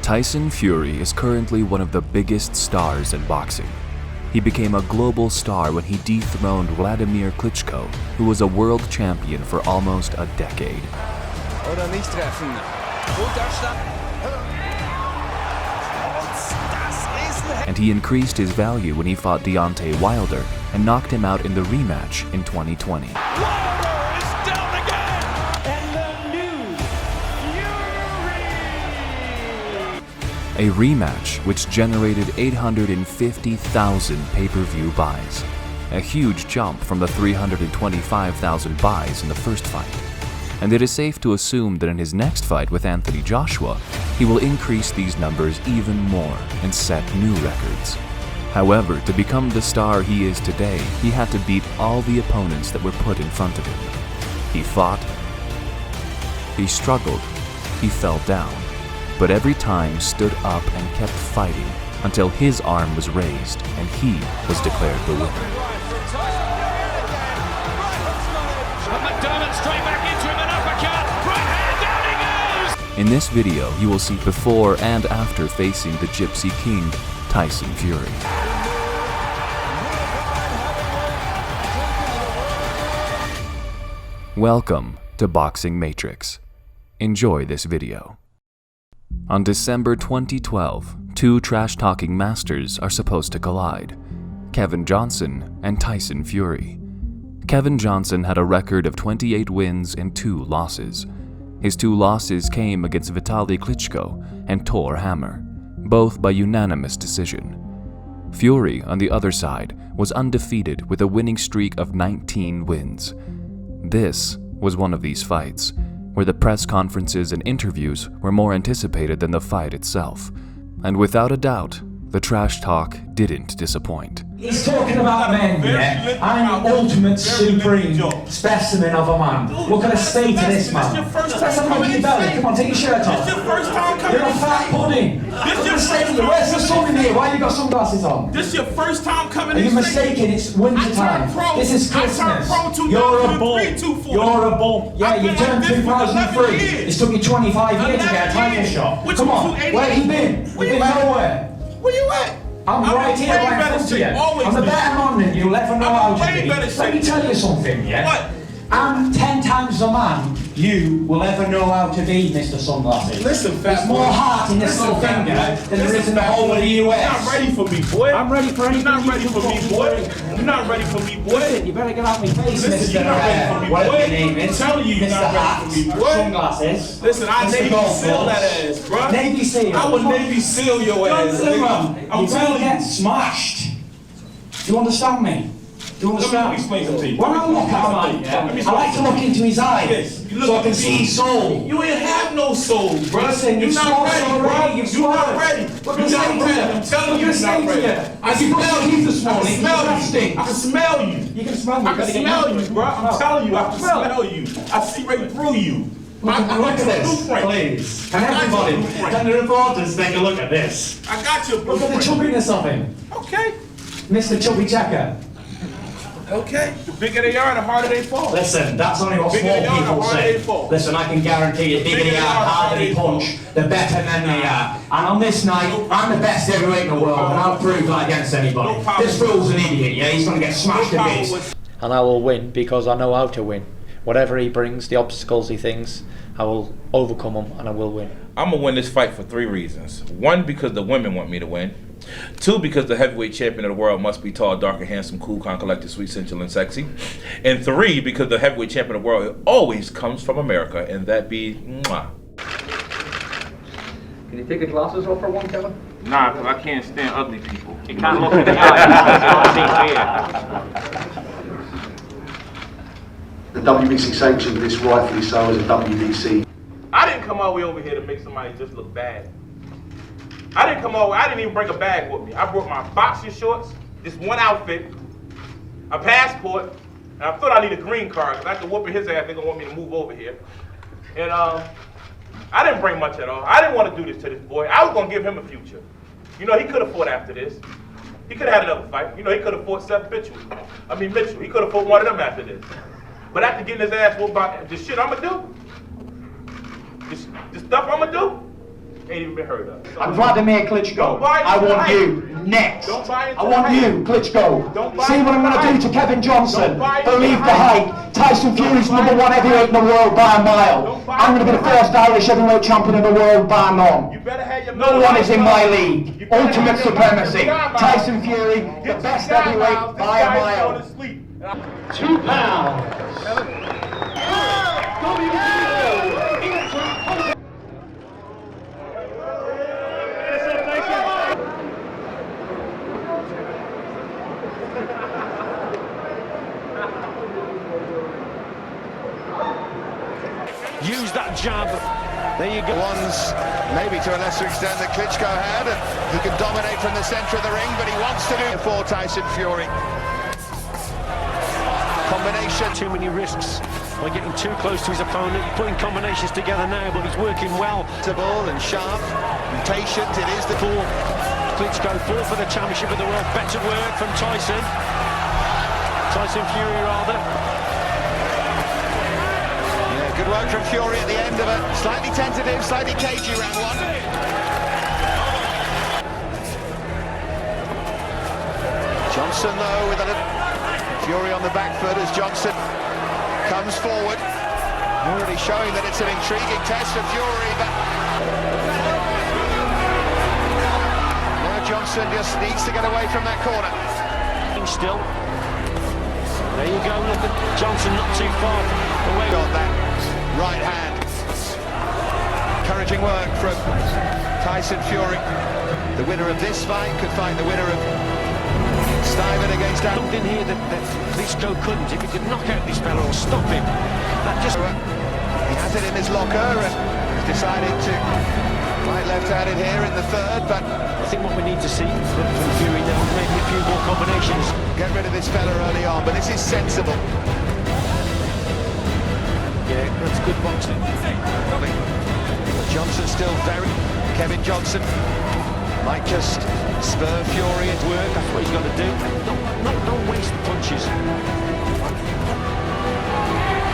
Tyson Fury is currently one of the biggest stars in boxing. He became a global star when he dethroned Vladimir Klitschko, who was a world champion for almost a decade. Oder nicht treffen. And he increased his value when he fought Deontay Wilder and knocked him out in the rematch in 2020. A rematch which generated 850,000 pay-per-view buys, a huge jump from the 325,000 buys in the first fight. And it is safe to assume that in his next fight with Anthony Joshua, he will increase these numbers even more and set new records. However, to become the star he is today, he had to beat all the opponents that were put in front of him. He fought, he struggled, he fell down, but every time stood up and kept fighting until his arm was raised and he was declared the winner. In this video, you will see before and after facing the Gypsy King, Tyson Fury. Welcome to Boxing Matrix. Enjoy this video. On December 2012, two trash-talking masters are supposed to collide, Kevin Johnson and Tyson Fury. Kevin Johnson had a record of 28 wins and 2 losses. His 2 losses came against Vitaly Klitschko and Thor Hammer, both by unanimous decision. Fury, on the other side, was undefeated with a winning streak of 19 wins. This was one of these fights, where the press conferences and interviews were more anticipated than the fight itself. And without a doubt, the trash talk didn't disappoint. He's talking about men, yeah? I'm the ultimate supreme specimen of a man. What can I say to this man? Let's have a look at your belly. Come on, take your shirt off. This your first time coming. You're a fat pudding. Where's the sun in here? Why you got sunglasses on? This your first time coming. Are you mistaken? It's winter time. This is Christmas. You're a bum. You're a bum. Yeah, you turned 2003. It's took you 25 years to get a title shot. Come on, where have you been? You've been nowhere. Where you at? I'm right here, right in front of you. I'm a better man than you'll ever know how to be. Let me tell you something, yeah? What? I'm 10 times the man you will ever know how to be, Mr. Sunglasses. Listen, fat There's more heart in this little finger than there is in the whole of the US. You're not ready for me, boy. I'm ready for anything. You're not ready for me, boy. You're not ready for me, boy. Listen, you better get out my face, Listen, Mr. you're not ready for me, whatever boy. your name is. I'm telling you, you're Mr. not ready for me, boy. Sunglasses. Listen, I Mr. Navy Golf Seal Balls. that ass, bro. Navy Seal. I would Navy Seal your ass. I'm I'm telling get you. smashed. Do you understand me? Do you understand? Let me explain something to you. When I look at a man, yeah, I like to look into his eyes Yes, you look so I can into see me. his soul. You ain't have no soul, bro. Listen, You're you've not ready, swallowed bro. already. You've You're not swallowed. ready. What You're can I not say to ready. you? I'm telling you, What you're can I not say to ready. you? I can smell you. This morning. I can smell you. Stinks. I can smell you. You can smell me. I can smell you, bro. I'm telling you, I can smell you. I see right through you. Look at this, please. Can everybody, can the reporters take a look at this? I got your Look at the blueprint. chubbiness of him. Okay. Mr. Chubby Checker. Okay. The bigger they are, the harder they fall. Listen, that's only what Bigger small they are, the people harder say. they fall. Listen, I can guarantee you, bigger they are, the harder they punch, the better men they are. And on this night, I'm the best heavyweight in the world, and I'll prove that against anybody. This fool's an idiot, yeah? He's gonna get smashed to bits. And I will win because I know how to win. Whatever he brings, the obstacles he thinks, I will overcome them and I will win. I'm gonna win this fight for 3 reasons. 1, because the women want me to win. 2, because the heavyweight champion of the world must be tall, dark, and handsome, cool, calm, collected, sweet, sensual, and sexy. And 3, because the heavyweight champion of the world always comes from America, and that be mwah. Can you take the glasses off for one, Kevin? Nah, because I can't stand ugly people. You can't look in the eye. The WBC sanctioned this rightfully so as a WBC. I didn't come all the way over here to make somebody just look bad. I didn't even bring a bag with me. I brought my boxing shorts, this one outfit, a passport, and I thought I needed a green card because after whooping his ass, they're gonna want me to move over here. And I didn't bring much at all. I didn't want to do this to this boy. I was gonna give him a future. You know, he could have fought after this. He could have had another fight. You know, he could have fought Mitchell. He could have fought one of them after this. But after getting his ass whooped by the shit I'ma do, the stuff I'ma do, Ain't even been heard of. And Vladimir Klitschko, I want you next. I want you, Klitschko. See what I'm going to do to Kevin Johnson. Believe the hype. Tyson Fury's #1 heavyweight in the world by a mile. I'm going to be the first Irish heavyweight champion in the world by none. No one is in my league. Ultimate supremacy. Tyson Fury, the best heavyweight by a mile. 2 pounds. Use that jab. There you go. Ones, maybe to a lesser extent, that Klitschko had, and he can dominate from the centre of the ring, but he wants to do it for Tyson Fury. Combination. Too many risks by getting too close to his opponent. Putting combinations together now, but he's working well. And sharp and patient. It is the four. Klitschko fought for the championship of the world. Better work from Tyson. Tyson Fury, rather. Good work from Fury at the end of it. Slightly tentative, slightly cagey round one. Johnson, though, with a Fury on the back foot as Johnson comes forward. Already showing that it's an intriguing test for Fury, but now Johnson just needs to get away from that corner. Still. There you go, look at Johnson not too far away. Got that right hand. Encouraging work from Tyson Fury. The winner of this fight could fight the winner of Stiven against Adam. Something here that Klitschko couldn't. If he could knock out this fella or stop him, that just... He has it in his locker and has decided to fight left-handed here in the third, but I think what we need to see from Fury now is maybe a few more combinations. Get rid of this fella early on, but this is sensible. Yeah, that's good boxing. Johnson still very... Kevin Johnson might just spur Fury into work. That's what he's got to do. Don't waste punches.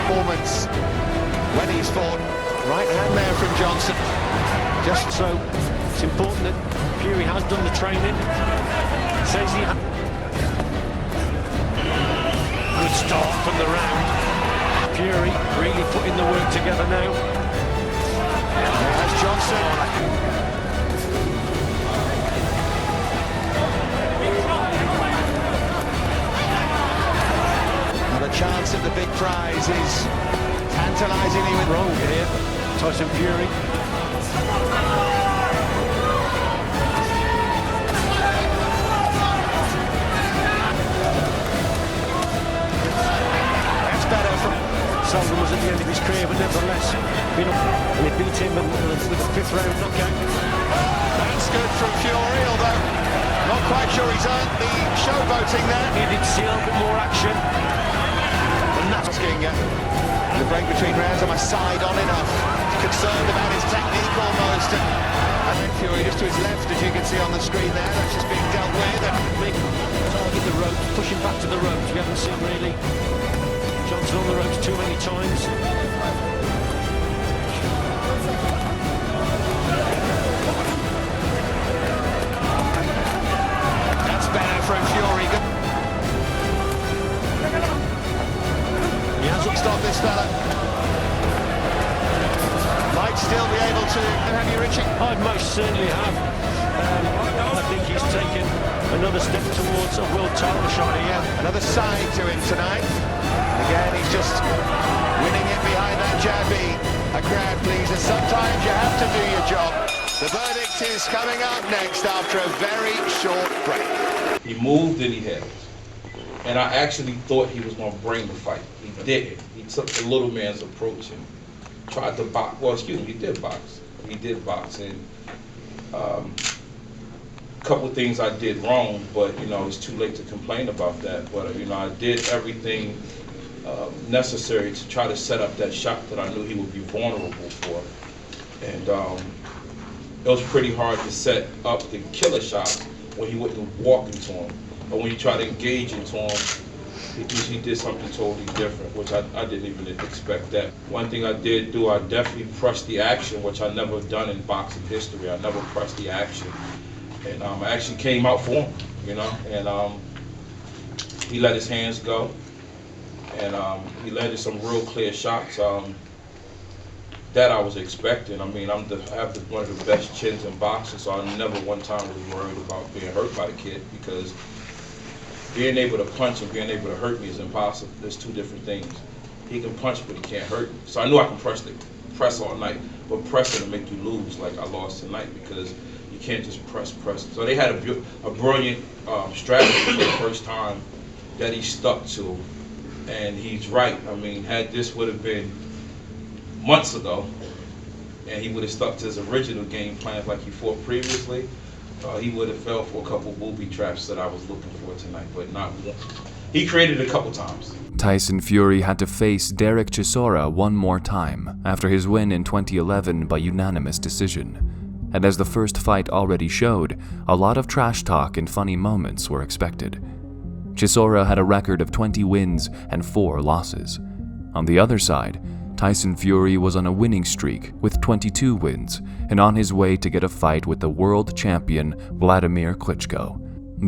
Performance when he's fought. Right hand there from Johnson. Just so it's important that Fury has done the training. Says he has. Good start from the round. Fury really putting the work together now. There's Johnson. The chance of the big prize is tantalisingly wrong here. Tyson Fury. That's better from... Sullivan was at the end of his career, but nevertheless, and he beat him with a 5th round knockout. That's good from Fury, although not quite sure he's earned the showboating there. Needed to see a little bit more action. Asking the break between rounds, am I side on enough? Concerned about his technique almost. And then Fury just to his left, as you can see on the screen there, that's just being dealt with. And target the ropes, pushing back to the ropes. We haven't seen really Johnson on the ropes too many times. That's better from Fury. He hasn't stopped this fella. Might still be able to. Have you, Richie? I'd most certainly have. I think he's taken another step towards a world title shot here. Another side to him tonight. Again, he's just winning it behind that jabby. A crowd pleaser. Sometimes you have to do your job. The verdict is coming up next after a very short break. He moved and he hit. And I actually thought he was going to bring the fight. He didn't. He took the little man's approach and tried to box. Well, excuse me, he did box. He did box. And a couple of things I did wrong, but, you know, it's too late to complain about that. But, you know, I did everything necessary to try to set up that shot that I knew he would be vulnerable for. And it was pretty hard to set up the killer shot when he wouldn't walk into him. But when you try to engage into him, he did something totally different, which I didn't even expect that. One thing I did do, I definitely pressed the action, which I never done in boxing history. I never pressed the action. And I actually came out for him, you know, and he let his hands go. And he landed some real clear shots that I was expecting. I mean, I have one of the best chins in boxing, so I never one time was worried about being hurt by the kid, because being able to punch and being able to hurt me is impossible. There's two different things. He can punch, but he can't hurt me. So I knew I can press all night, but pressing will make you lose like I lost tonight, because you can't just press. So they had a brilliant strategy for the first time that he stuck to. And he's right. I mean, had this would have been months ago, and he would have stuck to his original game plans like he fought previously, he would have fell for a couple booby traps that I was looking for tonight, but not one. He created a couple times. Tyson Fury had to face Derek Chisora one more time after his win in 2011 by unanimous decision. And as the first fight already showed, a lot of trash talk and funny moments were expected. Chisora had a record of 20 wins and 4 losses. On the other side, Tyson Fury was on a winning streak with 22 wins and on his way to get a fight with the world champion Vladimir Klitschko.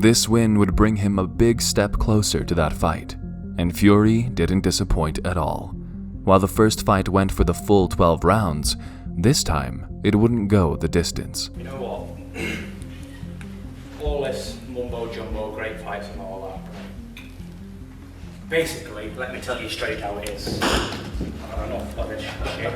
This win would bring him a big step closer to that fight, and Fury didn't disappoint at all. While the first fight went for the full 12 rounds, this time it wouldn't go the distance. You know what? All this mumbo-jumbo, great fights and all that. Basically, let me tell you straight how it is. I've had enough of this shit.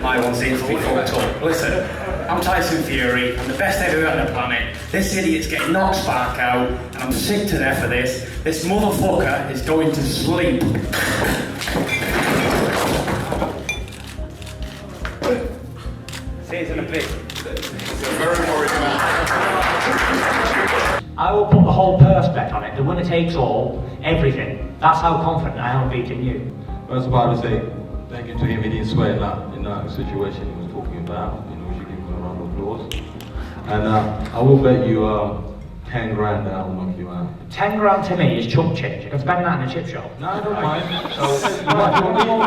My one seems to be fucked up. Listen, I'm Tyson Fury. I'm the best heavyweight on the planet. This idiot's getting knocked spark out, and I'm sick to death of this. This motherfucker is going to sleep. See you in a bit. Very worried I will put the whole purse bet on it. The winner takes all, everything. That's how confident I am beating you. I was about to say, thank you to him, he didn't swear in that situation he was talking about. You know, we should give him a round of applause. And I will bet you 10 grand that I will knock you out. 10 grand to me is chump change. You can spend that in a chip shop. No, I don't mind.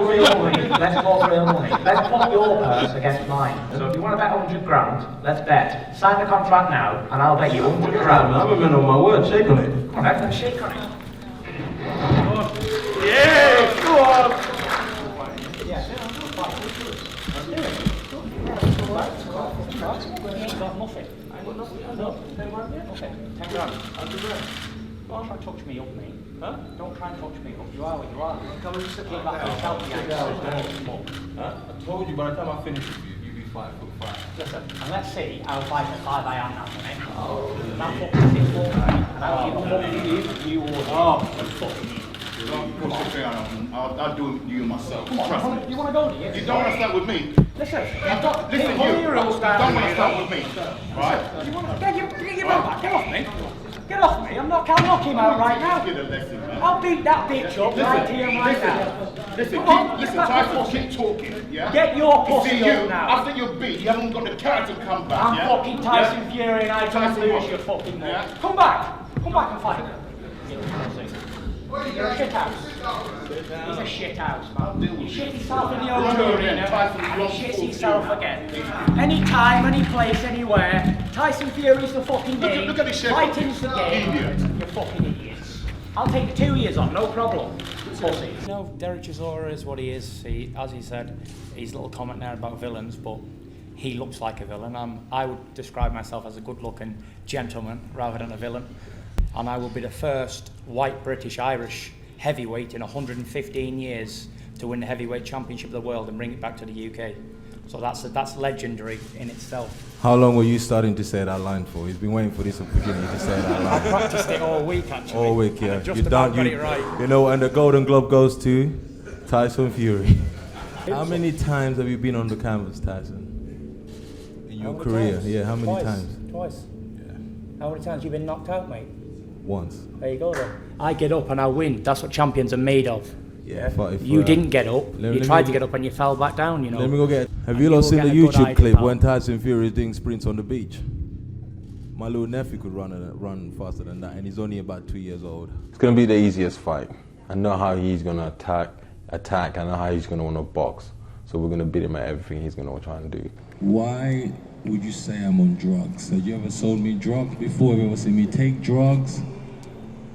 Real money. Let's talk real money. Let's put your purse against mine. So if you want to bet 100 grand, let's bet. Sign the contract now, and I'll bet you 100 grand. I'm a man on my word. Shake on it. Come on, let's shake on it. Yeah, go on. Yeah. You ain't got nothing. I got nothing. No. 10 grand. 100 grand. Don't try and touch me up, mate. Huh? Don't try and touch me up. You are what you are. Come and sit back and tell me. Huh? I told you by the time I finish with you, you'll be 5'5". Listen, and let's see how 5'5" I am now, mate. Oh. I'm fucking 6 foot, right? And I'll give you would. Oh, fucking I'll do you myself. Come on, you want to go, do you? You don't want to start with me. Listen, you don't want to start with me, right? You want to get your man back? Get off me. Get off me. I'm not knocking him out right now. I'll beat that bitch up right here and right now. Listen, Tyson, keep talking, yeah? Get your pussy up now. After you're beat, you haven't got the character to come back, I'm fucking Tyson Fury and I can't lose your fucking mate. Come back and fight. You're a shit house. He's a shit house, man. You shit yourself in the old arena, and he shits himself again. Any time, any place, anywhere. Tyson Fury's the fucking game. Look at this shit. Fighting's the game. You're fucking idiots. I'll take the 2 years on, no problem. Pussy. You know, Derek Chisora is what he is. As he said, his little comment there about villains, but he looks like a villain. I would describe myself as a good-looking gentleman rather than a villain. And I will be the first white British-Irish heavyweight in 115 years to win the heavyweight championship of the world and bring it back to the UK. So that's legendary in itself. How long were you starting to say that line for? He's been waiting for this opportunity to say that line. I practiced it all week, actually. All week, yeah. Just about got it right. You know, and the Golden Globe goes to Tyson Fury. How many times have you been on the canvas, Tyson? In your career? Times? Yeah, how many times? Twice. Yeah. How many times have you been knocked out, mate? Once. There you go then. I get up and I win. That's what champions are made of. Yeah. You didn't get up. You tried to get up and you fell back down, you know. Let me go get... Have you not seen the YouTube clip when Tyson Fury is doing sprints on the beach? my little nephew could run faster than that, and he's only about 2 years old. It's going to be the easiest fight. I know how he's going to attack. I know how he's going to want to box. So we're going to beat him at everything he's going to try and do. Why would you say I'm on drugs? Have you ever sold me drugs before? Have you ever seen me take drugs?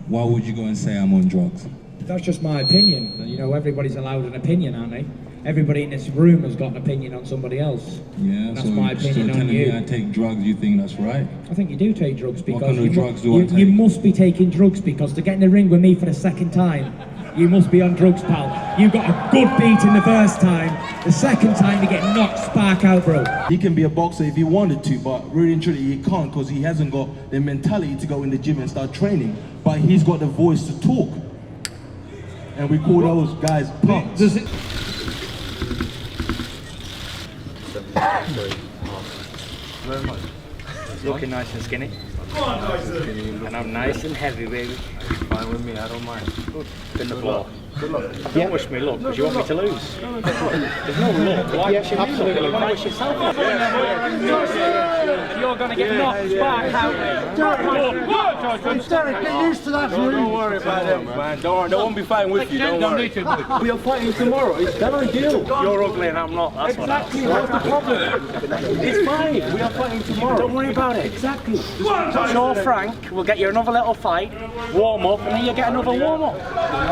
Why would you go and say I'm on drugs? That's just my opinion. You know, everybody's allowed an opinion, aren't they? Everybody in this room has got an opinion on somebody else. Yeah, that's my opinion on you. Me I take drugs, you think that's right? I think you do take drugs because what kind of drugs do I take? You must be taking drugs because to get in the ring with me for the second time, you must be on drugs, pal. You got a good beat in the first time. The second time you get knocked spark out, bro. He can be a boxer if he wanted to, but really and truly he can't because he hasn't got the mentality to go in the gym and start training. But he's got the voice to talk. And we call those guys punks. Very much. Looking nice and skinny. And I'm nice and heavy, baby. Fine with me, I don't mind. In the floor. Good luck. Don't wish me luck, because you want me to lose. There's no luck. Why wish me luck? Why wish yourself? You're going to get knocked back out. Derek, get used to that. Don't worry about it, man. Don't worry. They won't be fighting with you. Don't worry. We are fighting tomorrow. It's done deal. You're ugly and I'm not. That's exactly. What's the problem? It's fine. We are fighting tomorrow. Don't worry about it. Exactly. Sure, Frank, we'll get you another little fight, warm up, and then you get another warm up.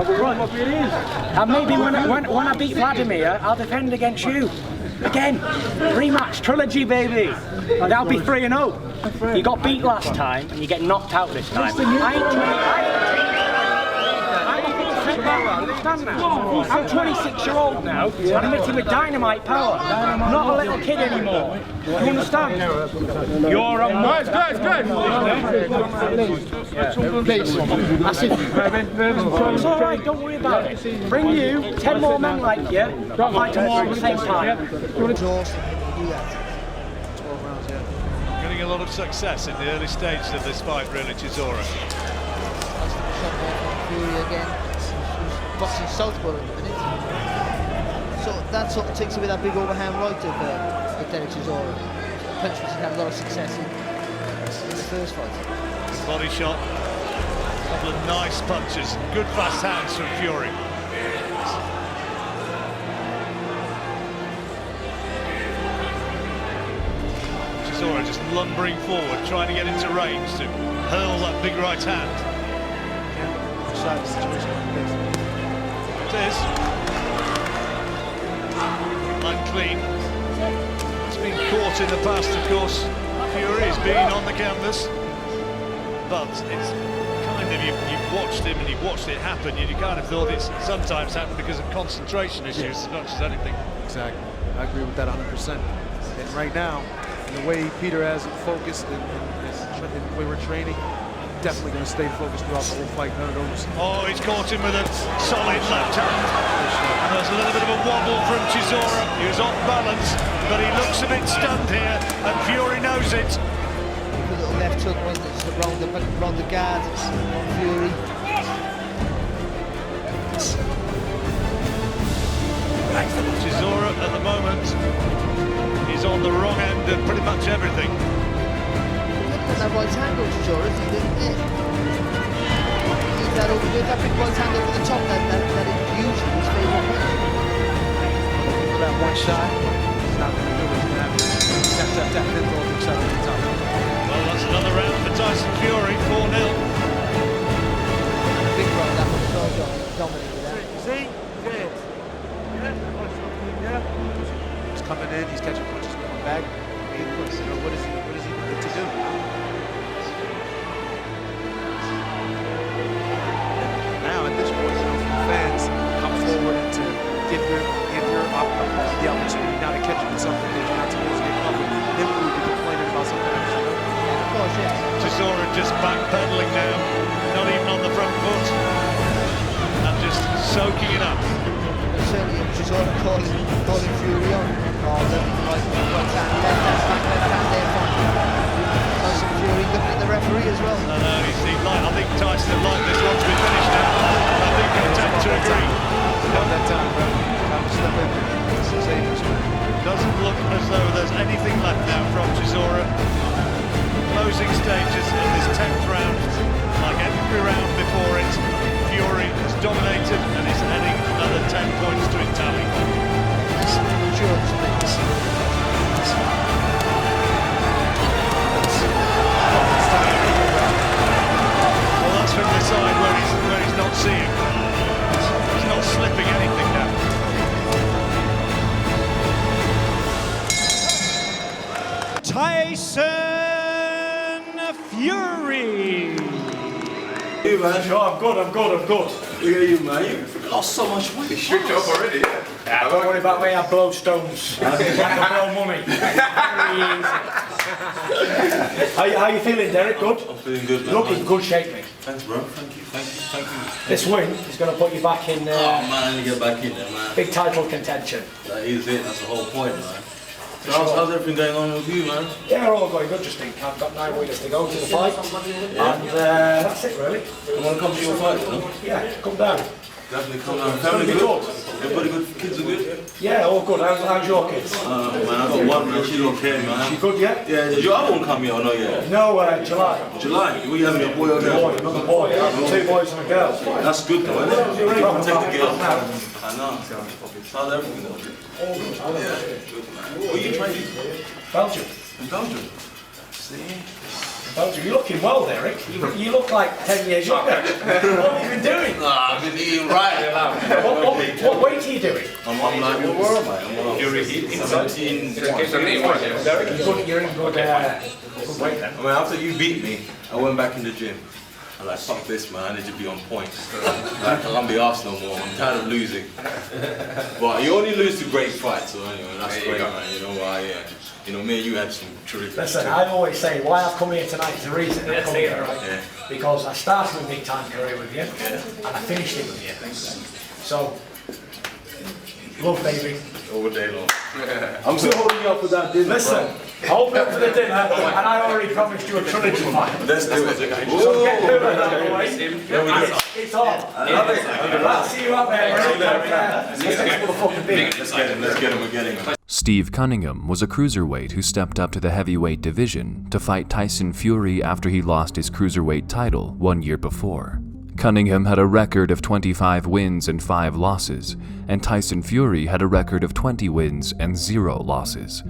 Right, it is. And maybe when I beat Vladimir, I'll defend against you. Again, rematch, trilogy, baby. And that'll be 3-0. You got beat last time, and you get knocked out this time. I'm 26-year-old now, and I'm hitting with dynamite power. Not a little kid anymore. You understand? You're a guys. It's all right, don't worry about it. Bring you 10 more men like you. I'll fight them all at the same time. Getting a lot of success in the early stages of this fight, really, Chisora. Fury again. Boxing southpaw at the minute. So that sort of takes away that big overhand right of Derek Chisora. Punch which he had a lot of success in the first fight. Body shot, a couple of nice punches, good fast hands from Fury. Chisora just lumbering forward, trying to get into range to hurl that big right hand. It is. Unclean. It's been caught in the past, of course. Fury has been on the canvas. But it's kind of, you've watched him and you've watched it happen, and you kind of thought it's sometimes happened because of concentration issues as much as anything. Exactly. I agree with that 100%. And right now, the way Peter has it focused and the way we're training, definitely going to stay focused throughout the whole fight. None of those. Oh, he's caught him with a solid left hand. And there's a little bit of a wobble from Chisora. He was off balance, but he looks a bit stunned here, and Fury knows it. A little left hook around the guard on Fury. Chisora at the moment is on the wrong end of pretty much everything. That right hand goes to Chisora, isn't it? Leave that over there, that big right hand over the top, that is usually his favourite punch. For that one shot, it's not going to do it. He's going to have to tap, then throw the shot at the top. Well, that's another round for Tyson Fury, 4-0. Big right, that one as well, John. Dominated that. See? Good. Yeah. He's coming in, he's catching punches, going back. Big push. You know, what is he looking to do? Now at this point, you know, fans come forward and to give your opponent the opportunity now to catch you with something that you're not supposed to get covered. Then we would be complaining about something else, you know? Yeah, of course, yeah. Chisora just backpedaling now, not even on the front foot, and just soaking it up. Certainly, Chisora calling Fury on. Oh, right hand, left hand there from Tyson Fury, looking at the referee as well. No, I think Tyson would like this one to be finished now. I think he'll tend to agree. Not that time, bro. Time to step in. This is dangerous, man. Doesn't look as though there's anything left now from Chisora. Close closing stages of this 10th round. Like every round before it, Fury has dominated and is adding another 10 points to his tally. Well, that's from the side where he's not seeing. He's not slipping anything now. Tyson Fury. Hey man, sure, I'm good. Look at you, man. You lost so much weight. He's stripped up already, yeah. Don't worry about me, I blow stones. I can blow money. How you feeling, Derek? Good? I'm feeling good, man. Look in good shape, mate. Thanks, bro. Thank you. This win is going to put you back in oh man, to get back in there, man. big title contention. That is it. That's the whole point, man. So how's everything going on with you, man? Yeah, all going good. Just think I've got 9 weeks to go to the fight, and that's it really. You want to come to your fight, no? Yeah, come down. Definitely come down. Family good? Everybody good? Kids are good? Yeah, all good. How's your kids? Man, I got one, man. She's okay, man. She good yet? Yeah, did your other one come here or not yet? No, July. July? What you having, a boy or a girl? Another boy. 2 boys and a girl. That's good though, isn't it? You can protect the girl. I know. How's everything though? All good. Yeah, good, man. Where you training? Belgium. In Belgium? See? Belgium. You're looking well, Derek. You look like 10 years younger. What have you been doing? Nah, I've been eating right. What weight are you doing? I'm like, what world, mate? I'm 17. You're in good weight then. I mean, after you beat me, I went back in the gym. I'm like, fuck this, man. I need to be on point. Like, I can't be arsed no more. I'm tired of losing. But you only lose to great fights, so anyway, that's great, man. You know why? Yeah. You know, me and you had some terrific. Listen, I always say why I've come here tonight is the reason I come here, right? Yeah. Because I started a big time career with you, and I finished it with you. So, love, baby. All day long. I'm still holding you up for that dinner. Listen, hold me up for the dinner, and I already promised you a trilogy fight. Let's do it. So get through it that way. It's on. I love it. I'll see you up there. Let's get him. Steve Cunningham was a cruiserweight who stepped up to the heavyweight division to fight Tyson Fury after he lost his cruiserweight title 1 year before. Cunningham had a record of 25 wins and 5 losses, and Tyson Fury had a record of 20 wins and 0 losses.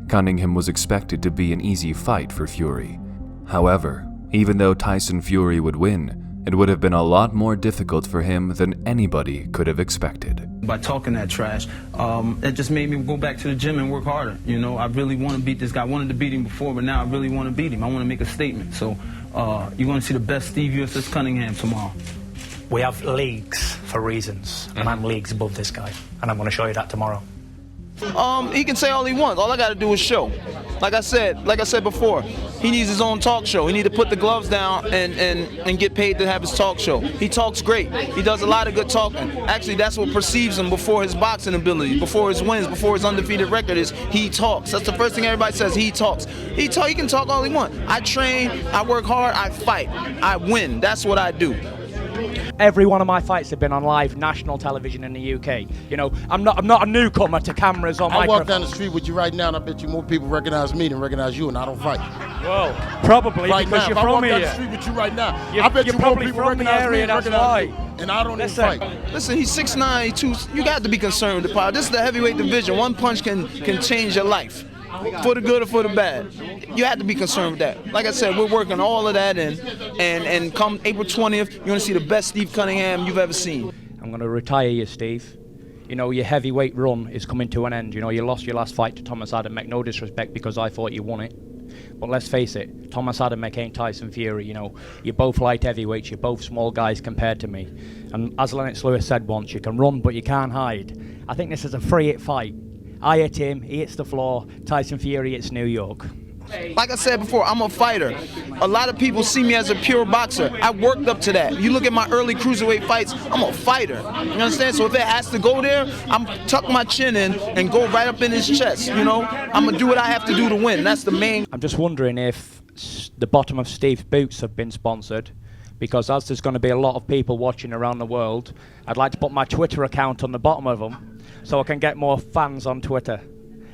Cunningham was expected to be an easy fight for Fury. However, even though Tyson Fury would win, it would have been a lot more difficult for him than anybody could have expected. By talking that trash, it just made me go back to the gym and work harder. You know, I really want to beat this guy. I wanted to beat him before, but now I really want to beat him. I want to make a statement. So you're going to see the best Steve USS Cunningham tomorrow. We have leagues for reasons, and I'm leagues above this guy, and I'm going to show you that tomorrow. He can say all he wants. All I got to do is show. Like I said before, he needs his own talk show. He needs to put the gloves down and get paid to have his talk show. He talks great. He does a lot of good talking. Actually, that's what perceives him before his boxing ability, before his wins, before his undefeated record is he talks. That's the first thing everybody says, he talks. He can talk all he wants. I train, I work hard, I fight, I win. That's what I do. Every one of my fights have been on live national television in the UK. You know, I'm not a newcomer to cameras or microphones. I walk down the street with you right now, and I bet you more people recognize me than recognize you, and I don't fight. Well, probably right because now, you're if I from walk here. down the street with you right now, You're, I bet you more probably people from the recognize area, me than that's recognize why. you, and I don't even fight. Listen, he's 6'9", you got to be concerned with the power. This is the heavyweight division. One punch can change your life, for the good or for the bad. You have to be concerned with that. Like I said, we're working all of that in, and come April 20th, you're going to see the best Steve Cunningham you've ever seen. I'm going to retire you, Steve. You know, your heavyweight run is coming to an end. You know, you lost your last fight to Thomas Adamek, no disrespect, because I thought you won it. But let's face it, Thomas Adamek ain't Tyson Fury. You know, you're both light heavyweights, you're both small guys compared to me. And as Lennox Lewis said once, you can run, but you can't hide. I think this is a free-hit fight. I hit him, he hits the floor. Tyson Fury hits New York. Like I said before, I'm a fighter. A lot of people see me as a pure boxer. I worked up to that. You look at my early cruiserweight fights, I'm a fighter. You understand? So if it has to go there, I'm tuck my chin in and go right up in his chest, you know? I'm going to do what I have to do to win. That's the main... I'm just wondering if the bottom of Steve's boots have been sponsored, because as there's going to be a lot of people watching around the world, I'd like to put my Twitter account on the bottom of them so I can get more fans on Twitter.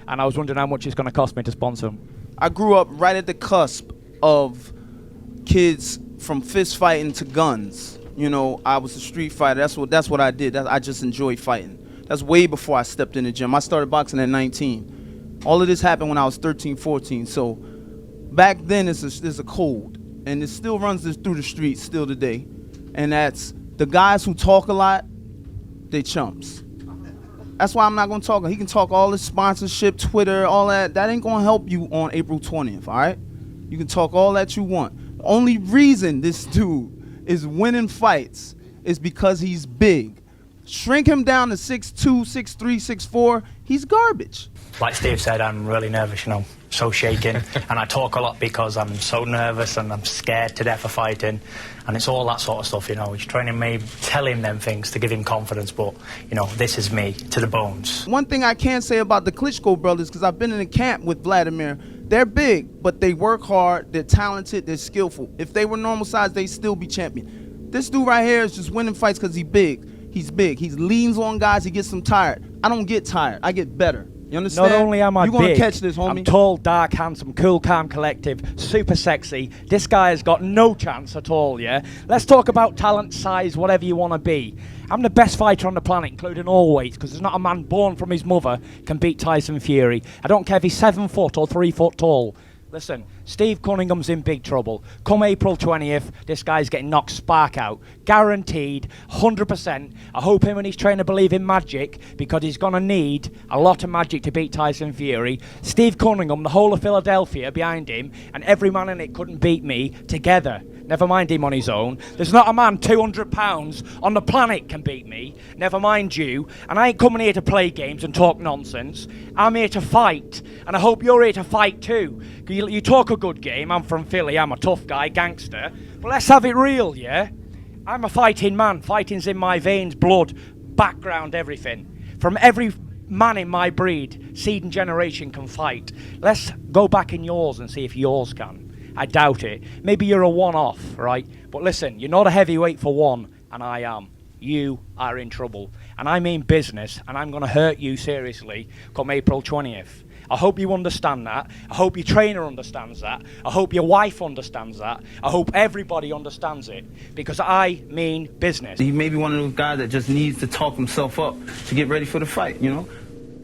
And I was wondering how much it's going to cost me to sponsor them. I grew up right at the cusp of kids from fist fighting to guns. You know, I was a street fighter. That's what I did. I just enjoyed fighting. That's way before I stepped in the gym. I started boxing at 19. All of this happened when I was 13, 14. So back then, there's a code, and it still runs through the streets still today. And that's the guys who talk a lot, they chumps. That's why I'm not gonna talk. He can talk all his sponsorship, Twitter, all that. That ain't gonna help you on April 20th, all right? You can talk all that you want. The only reason this dude is winning fights is because he's big. Shrink him down to 6'2", 6'3", 6'4", he's garbage. Like Steve said, I'm really nervous, you know, so shaking. And I talk a lot because I'm so nervous and I'm scared to death of fighting. And it's all that sort of stuff, you know. He's training me, telling them things to give him confidence. But, you know, this is me to the bones. One thing I can say about the Klitschko brothers, because I've been in a camp with Vladimir, they're big, but they work hard, they're talented, they're skillful. If they were normal size, they'd still be champion. This dude right here is just winning fights because he's big. He's big. He leans on guys. He gets them tired. I don't get tired. I get better. You understand? Not only am I big, you're gonna catch this, homie. I'm tall, dark, handsome, cool, calm, collective, super sexy. This guy has got no chance at all, yeah? Let's talk about talent, size, whatever you want to be. I'm the best fighter on the planet, including all weights, because there's not a man born from his mother can beat Tyson Fury. I don't care if he's 7 foot or 3 foot tall. Listen, Steve Cunningham's in big trouble. Come April 20th, this guy's getting knocked spark out. Guaranteed, 100%. I hope him and his trainer believe in magic, because he's going to need a lot of magic to beat Tyson Fury. Steve Cunningham, the whole of Philadelphia behind him, and every man in it couldn't beat me together. Never mind him on his own. There's not a man 200 pounds on the planet can beat me. Never mind you. And I ain't coming here to play games and talk nonsense. I'm here to fight. And I hope you're here to fight too. You talk a good game. I'm from Philly. I'm a tough guy, gangster. But let's have it real, yeah? I'm a fighting man. Fighting's in my veins, blood, background, everything. From every man in my breed, seed and generation can fight. Let's go back in yours and see if yours can. I doubt it. Maybe you're a one-off, right? But listen, you're not a heavyweight for one, and I am. You are in trouble. And I mean business, and I'm going to hurt you seriously come April 20th. I hope you understand that. I hope your trainer understands that. I hope your wife understands that. I hope everybody understands it, because I mean business. He may be one of those guys that just needs to talk himself up to get ready for the fight, you know?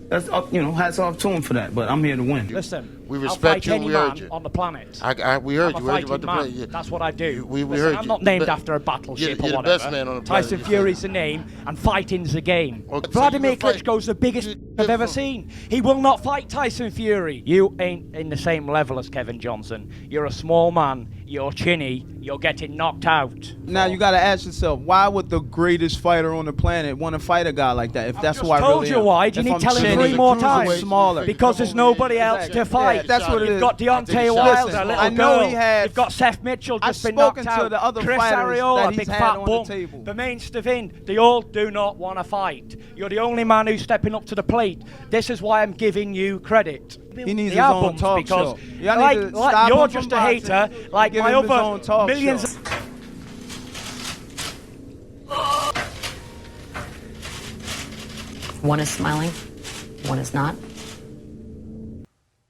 That's up, you know, hats off to him for that, but I'm here to win. Listen, we respect you. We heard you on the planet. We heard you. We heard you about the play. Yeah. That's what I do. We Listen, heard you. I'm not named after a battleship or you're whatever. the best man on the Tyson planet. Fury's the name, and fighting's the game. Okay, Vladimir so Klitschko's the biggest I've ever seen. He will not fight Tyson Fury. You ain't in the same level as Kevin Johnson. You're a small man. You're chinny. You're getting knocked out. Now you got to ask yourself, why would the greatest fighter on the planet want to fight a guy like that? If that's who I really am. I told you why. Do you need telling 3 more times? Smaller. Because there's nobody else to fight. Yeah, that's what it is. You've got Deontay Wilder, little I know girl. he had. You've got Seth Mitchell just been I've knocked spoken out. to the other Chris fighters Arreola, that he's big had fat on bum. the table. The main Stavin, they all do not want to fight. You're the only man who's stepping up to the plate. This is why I'm giving you credit. He needs his own talk show. Like you're just a hater, like my other millions. One is smiling, one is not.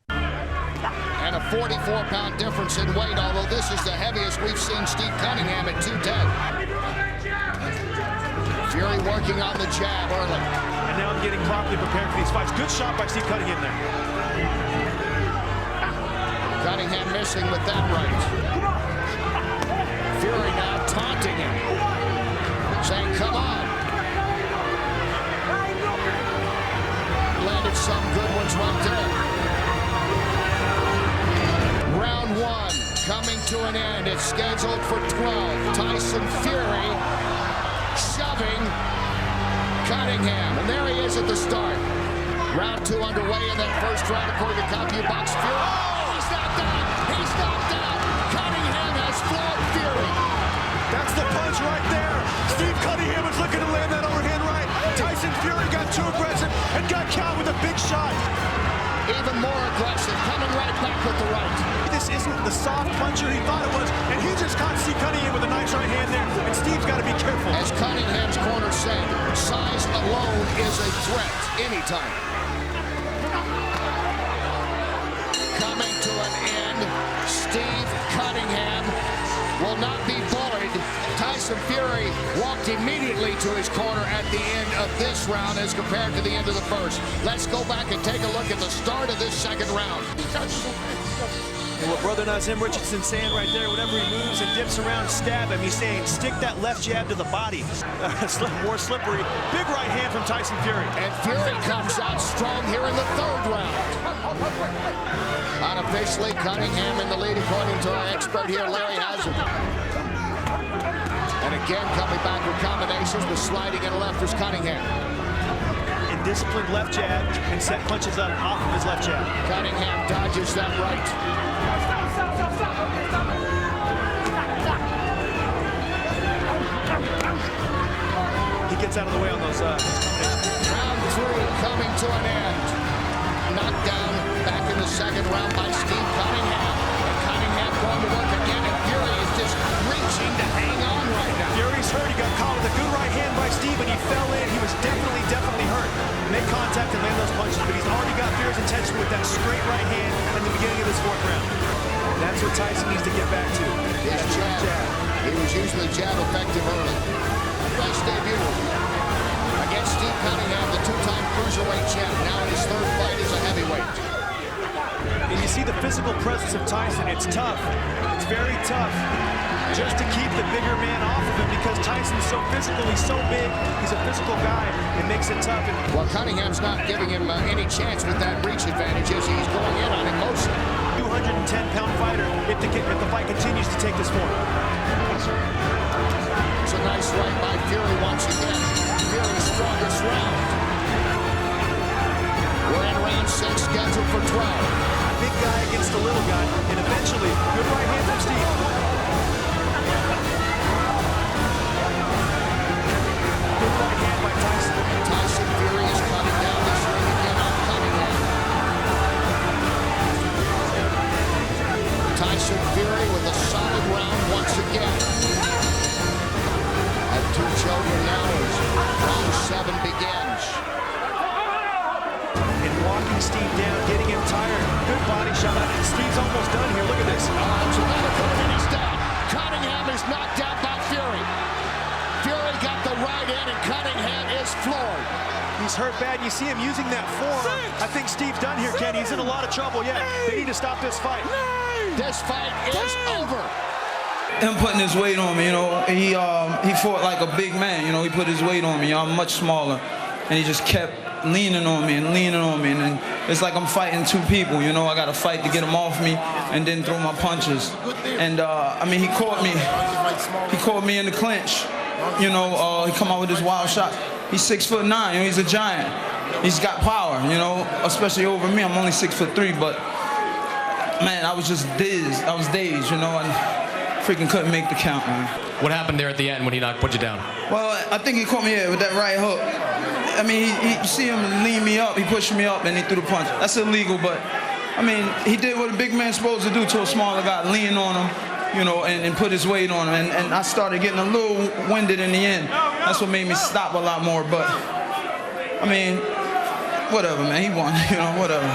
And a 44-pound difference in weight, although this is the heaviest we've seen Steve Cunningham at 210. Fury working on the jab early. And now I'm getting properly prepared for these fights. Good shot by Steve Cunningham there. Cunningham missing with that right. Fury now taunting him, saying, come on. Landed some good ones right there. Round 1 coming to an end. It's scheduled for 12. Tyson Fury shoving Cunningham. And there he is at the start. Round 2 underway in that first round according to CompuBox. Fury. Oh, he's knocked out. He's knocked out. Cunningham has floored Fury. That's the punch right there. Steve Cunningham is looking to land that overhand right. Tyson Fury got too aggressive and got caught with a big shot. Even more aggressive, coming right back with the right. This isn't the soft puncher he thought it was, and he just caught Steve Cunningham with a nice right hand there, and Steve's got to be careful. As Cunningham's corner said, size alone is a threat anytime. Coming to an end, Steve Cunningham. Tyson Fury walked immediately to his corner at the end of this round as compared to the end of the first. Let's go back and take a look at the start of this second round. And what Brother Nazim Richardson's saying right there, whenever he moves and dips around, stab him, he's saying, stick that left jab to the body. More slippery. Big right hand from Tyson Fury. And Fury comes out strong here in the third round. Unofficially, Cunningham in the lead, according to our expert here, Larry Hazard. And again, coming back with combinations, but sliding in left is Cunningham. Disciplined left jab and set punches up off of his left jab. Cunningham dodges that right. He gets out of the way on those combinations. Round 3 coming to an end. Knocked down back in the second round by Steve Cunningham. And Cunningham going to work again, and Fury is just reaching to hang on right now. Fury's hurt. He got caught with a good right hand by Steve, and he fell in. He was definitely hurt. Make contact and land those punches, but he's already got Fury's attention with that straight right hand in the beginning of this fourth round. That's what Tyson needs to get back to. His jab. He was usually jab effective early. Nice debut against Steve Cunningham, the two-time cruiserweight champ. Now in his third fight as a heavyweight. And you see the physical presence of Tyson. It's tough. It's very tough just to keep the bigger man off of him because Tyson's so physical. He's so big. He's a physical guy. It makes it tough. Well, Cunningham's not giving him any chance with that reach advantage as he's going in on him mostly. 210-pound fighter if the fight continues to take this form. It's a nice right by Fury once again. Fury's strongest round. We're in round 6, scheduled for 12. Big guy against the little guy, and eventually, good right hand from Steve. Good right hand by Tyson. Tyson Fury is coming down this ring again on Cunningham. Tyson Fury with a solid round once again. Have 2 children now as round 7 begins. And walking Steve down, getting him tired. Good body shot, and Steve's almost done here. Look at this. It's another good, and he's down. Cunningham is knocked out by Fury. Fury got the right in, and Cunningham is floored. He's hurt bad. You see him using that forearm. I think Steve's done here, Ken. He's in a lot of trouble yet. They need to stop this fight. This fight is over. Him putting his weight on me, you know, he fought like a big man, you know, he put his weight on me. I'm much smaller, and he just kept leaning on me, and then it's like I'm fighting 2 people, you know. I got to fight to get him off me and then throw my punches. And I mean, he caught me in the clinch, you know. He come out with this wild shot. He's 6'9", you know, he's a giant. He's got power, you know, especially over me. I'm only 6'3", but man, I was just dazed. I was dazed, you know, and freaking couldn't make the count, man. What happened there at the end when he put you down? Well, I think he caught me with that right hook. I mean, you see him lean me up, he pushed me up, and he threw the punch. That's illegal, but, I mean, he did what a big man's supposed to do to a smaller guy, lean on him, you know, and put his weight on him. And I started getting a little winded in the end. That's what made me stop a lot more, but, I mean, whatever, man, he won, you know, whatever.